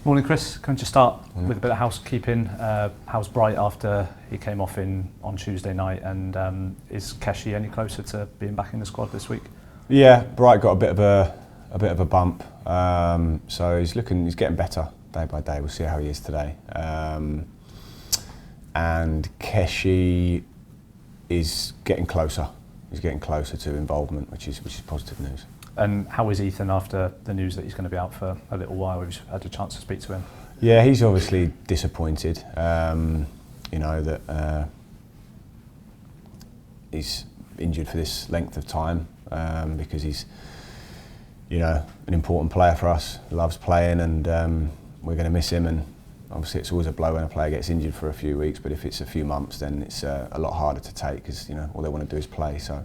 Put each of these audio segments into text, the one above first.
Morning, Chris. Can I just start with a bit of housekeeping? How's Bright after he came off on Tuesday night, and is Keshi any closer to being back in the squad this week? Yeah, Bright got a bit of a bump, so he's getting better day by day. We'll see how he is today. And Keshi is getting closer. He's getting closer to involvement, which is positive news. And how is Ethan after the news that he's going to be out for a little while? We've had a chance to speak to him. Yeah, he's obviously disappointed. That he's injured for this length of time because he's, an important player for us. Loves playing, and we're going to miss him. And obviously, it's always a blow when a player gets injured for a few weeks. But if it's a few months, then it's a lot harder to take because all they want to do is play. So.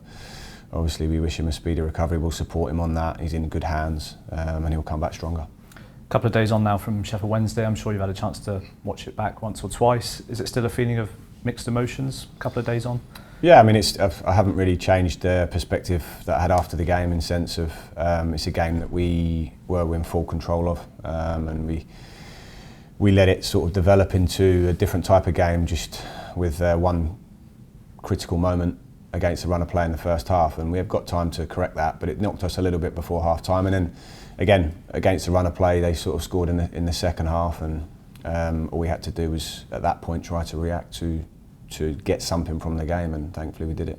Obviously, we wish him a speedy recovery. We'll support him on that. He's in good hands, and he'll come back stronger. A couple of days on now from Sheffield Wednesday. I'm sure you've had a chance to watch it back once or twice. Is it still a feeling of mixed emotions a couple of days on? Yeah, I mean, I haven't really changed the perspective that I had after the game in the sense of it's a game that we were in full control of, and we let it sort of develop into a different type of game, just with one critical moment against the runner play in the first half, and we have got time to correct that, but it knocked us a little bit before half time, and then again against the runner play they sort of scored in the second half, and all we had to do was at that point try to react to get something from the game, and thankfully we did it.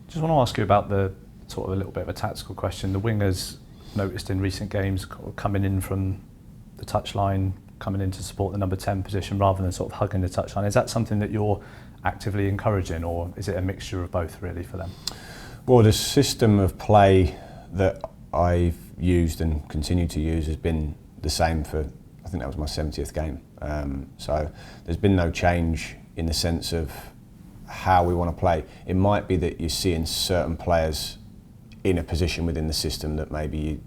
Just want to ask you about the sort of a little bit of a tactical question. The wingers noticed in recent games coming in from the touchline, coming in to support the number 10 position rather than sort of hugging the touchline. Is that something that you're actively encouraging, or is it a mixture of both really for them? Well, the system of play that I've used and continue to use has been the same for, I think that was my 70th game. So there's been no change in the sense of how we want to play. It might be that you're seeing certain players in a position within the system that maybe you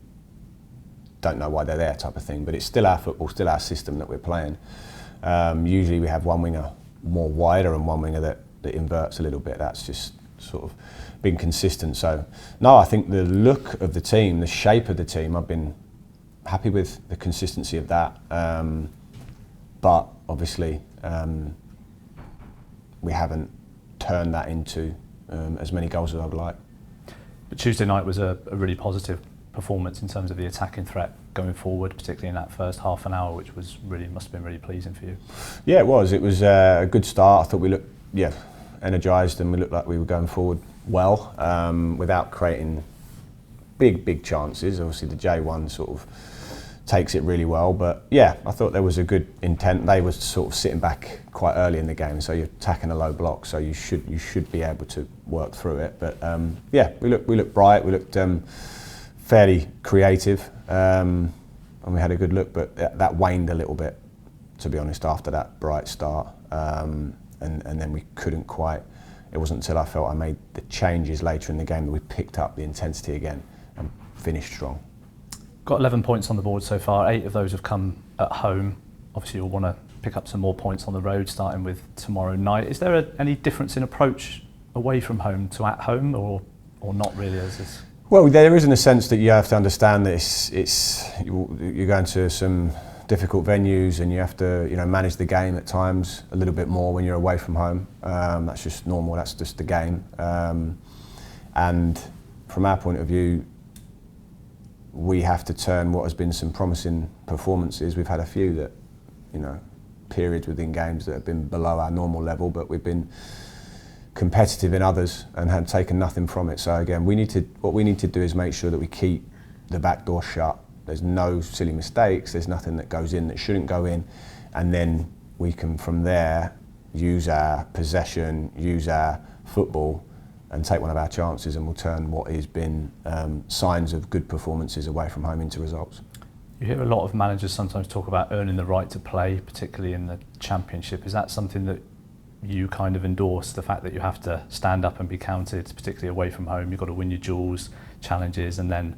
don't know why they're there type of thing, but it's still our football, still our system that we're playing. Usually we have one winger more wider and one winger that inverts a little bit. That's just sort of been consistent. So no, I think the look of the team, the shape of the team, I've been happy with the consistency of that. But obviously we haven't turned that into as many goals as I would like. But Tuesday night was a really positive performance in terms of the attacking threat going forward, particularly in that first half an hour, which was must have been really pleasing for you. Yeah, it was. It was a good start. I thought we looked energised, and we looked like we were going forward well without creating big chances. Obviously the J1 sort of takes it really well, but yeah, I thought there was a good intent. They were sort of sitting back quite early in the game, so you're attacking a low block, so you should be able to work through it. But yeah, we looked bright. We looked fairly creative, and we had a good look, but that waned a little bit, to be honest, after that bright start, and then we couldn't quite. It wasn't until I felt I made the changes later in the game that we picked up the intensity again and finished strong. Got 11 points on the board so far. 8 of those have come at home. Obviously you'll want to pick up some more points on the road, starting with tomorrow night. Is there any difference in approach away from home to at home, or not really? As this? Well, there is in a sense that you have to understand that you're going to some difficult venues, and you have to manage the game at times a little bit more when you're away from home. That's just normal. That's just the game. And from our point of view, we have to turn what has been some promising performances. We've had a few that, periods within games that have been below our normal level, but we've been competitive in others and had taken nothing from it. So again, what we need to do is make sure that we keep the back door shut. There's no silly mistakes. There's nothing that goes in that shouldn't go in, and then we can from there use our possession, use our football, and take one of our chances, and we'll turn what has been signs of good performances away from home into results. You hear a lot of managers sometimes talk about earning the right to play, particularly in the Championship. Is that something that you kind of endorse, the fact that you have to stand up and be counted, particularly away from home? You've got to win your duels, challenges, and then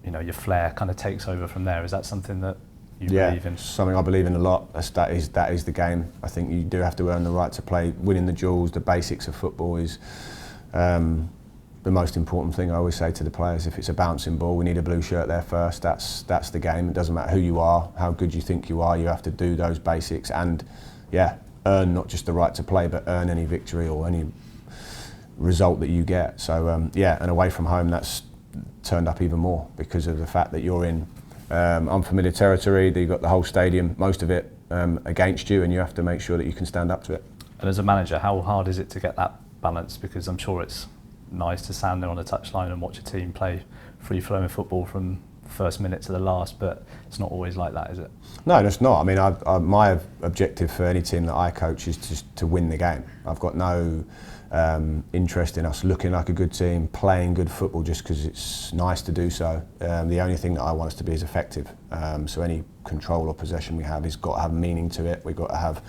your flair kind of takes over from there. Is that something that you believe in? Something I believe in a lot. That is the game. I think you do have to earn the right to play. Winning the duels, the basics of football is the most important thing. I always say to the players, if it's a bouncing ball, we need a blue shirt there first. That's the game. It doesn't matter who you are, how good you think you are. You have to do those basics and, earn not just the right to play, but earn any victory or any result that you get. So and away from home, that's turned up even more because of the fact that you're in unfamiliar territory. That you've got the whole stadium, most of it against you, and you have to make sure that you can stand up to it. And as a manager, how hard is it to get that balance? Because I'm sure it's nice to stand there on the touchline and watch a team play free-flowing football from the first minute to the last, but it's not always like that, is it? No, it's not. I mean, my objective for any team that I coach is just to win the game. I've got no interest in us looking like a good team, playing good football just because it's nice to do so. The only thing that I want us to be is effective. So any control or possession we have has got to have meaning to it. We've got to have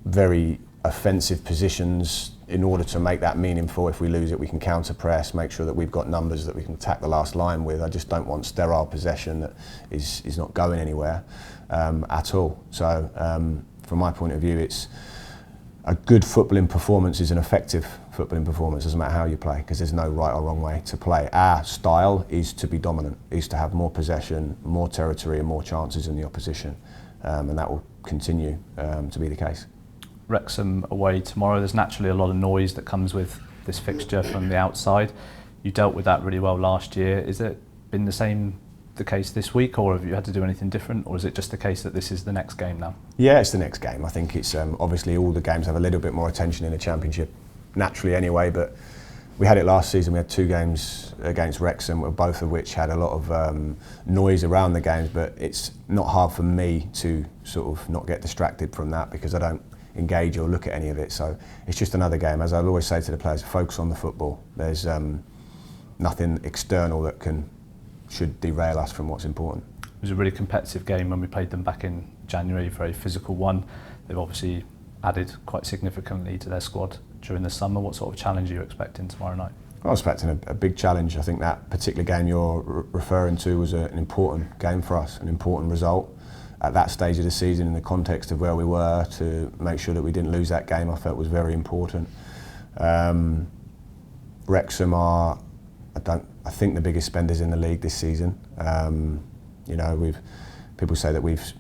very offensive positions in order to make that meaningful. If we lose it, we can counter press, make sure that we've got numbers that we can attack the last line with. I just don't want sterile possession that is not going anywhere at all. So from my point of view, it's a good footballing performance is an effective footballing performance. Doesn't matter how you play, because there's no right or wrong way to play. Our style is to be dominant, is to have more possession, more territory and more chances than the opposition, and that will continue to be the case. Wrexham away tomorrow. There's naturally a lot of noise that comes with this fixture from the outside. You dealt with that really well last year. Is it been the case this week, or have you had to do anything different, or is it just the case that this is the next game now? Yeah, it's the next game. I think it's obviously all the games have a little bit more attention in the Championship, naturally anyway, but we had it last season. We had 2 games against Wrexham, both of which had a lot of noise around the games, but it's not hard for me to sort of not get distracted from that because I don't engage or look at any of it. So it's just another game. As I always say to the players, focus on the football. There's nothing external that should derail us from what's important. It was a really competitive game when we played them back in January, a very physical one. They've obviously added quite significantly to their squad during the summer. What sort of challenge are you expecting tomorrow night? I was expecting a big challenge. I think that particular game you're referring to was an important game for us, an important result. At that stage of the season, in the context of where we were, to make sure that we didn't lose that game, I felt was very important. Wrexham are, I think, the biggest spenders in the league this season. People say that we've,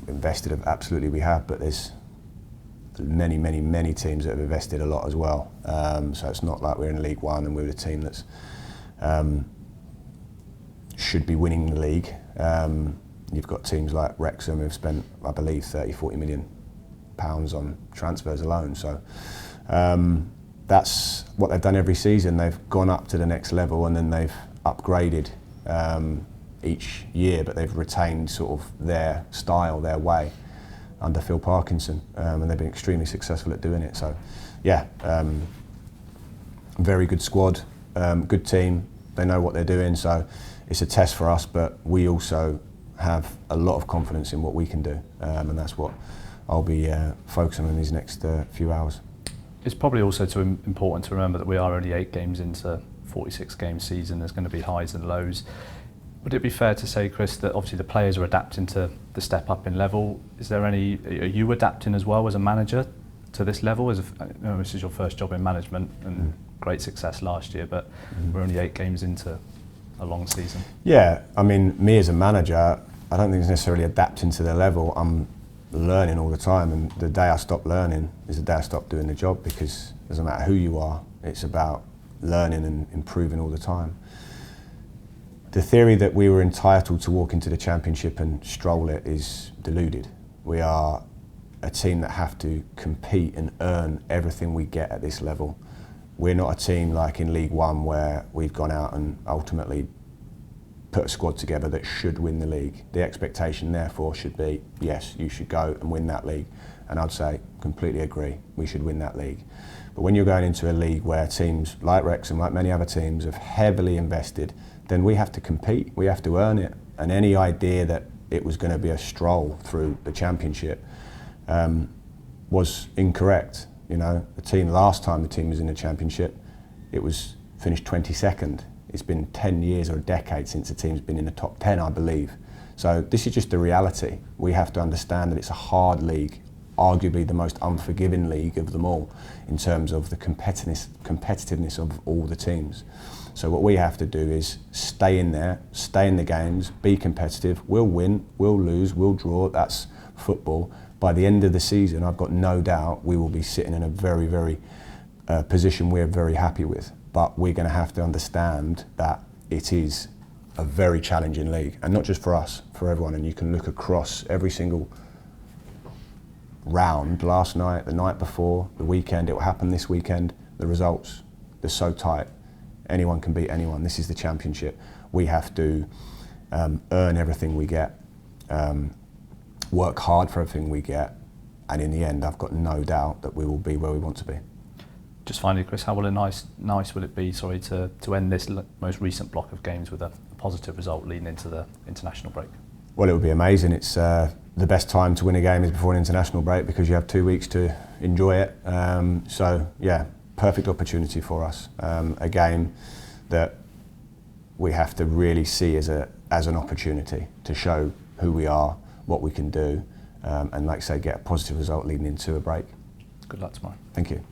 invested. Absolutely, we have, but there's many teams that have invested a lot as well. So it's not like we're in League One and we're the team that's should be winning the league. You've got teams like Wrexham who've spent, I believe, 30-40 million pounds on transfers alone. So that's what they've done every season. They've gone up to the next level and then they've upgraded each year, but they've retained sort of their style, their way under Phil Parkinson, and they've been extremely successful at doing it. So, very good squad, good team. They know what they're doing. So it's a test for us, but we also have a lot of confidence in what we can do, and that's what I'll be focusing on in these next few hours. It's probably also important to remember that we are only 8 games into 46 game season. There's going to be highs and lows. Would it be fair to say, Chris, that obviously the players are adapting to the step up in level? Are you adapting as well as a manager to this level? This is your first job in management and great success last year, but we're only 8 games into a long season. Yeah, I mean, me as a manager, I don't think it's necessarily adapting to the level. I'm learning all the time, and the day I stop learning is the day I stop doing the job, because it doesn't matter who you are, it's about learning and improving all the time. The theory that we were entitled to walk into the Championship and stroll it is deluded. We are a team that have to compete and earn everything we get at this level. We're not a team like in League One where we've gone out and ultimately put a squad together that should win the league. The expectation therefore should be, yes, you should go and win that league. And I'd say, completely agree, we should win that league. But when you're going into a league where teams like Wrexham, like many other teams, have heavily invested, then we have to compete, we have to earn it. And any idea that it was going to be a stroll through the Championship was incorrect. Last time the team was in the Championship, it was finished 22nd. It's been 10 years or a decade since the team's been in the top 10, I believe. So this is just the reality. We have to understand that it's a hard league arguably the most unforgiving league of them all in terms of the competitiveness of all the teams. So what we have to do is stay in there, stay in the games, be competitive. We'll win, we'll lose, we'll draw. That's football. By the end of the season, I've got no doubt we will be sitting in a very, very position we're very happy with. But we're going to have to understand that it is a very challenging league, and not just for us, for everyone. And you can look across every single round, last night, the night before, the weekend, it will happen this weekend. The results, they're so tight. Anyone can beat anyone. This is the Championship. We have to earn everything we get, work hard for everything we get, and in the end, I've got no doubt that we will be where we want to be. Just finally, Chris, how nice will it be, to end this most recent block of games with a positive result leading into the international break? Well, it would be amazing. It's the best time to win a game is before an international break because you have 2 weeks to enjoy it. So yeah, perfect opportunity for us. A game that we have to really see as an opportunity to show who we are, what we can do, and like I say, get a positive result leading into a break. Good luck tomorrow. Thank you.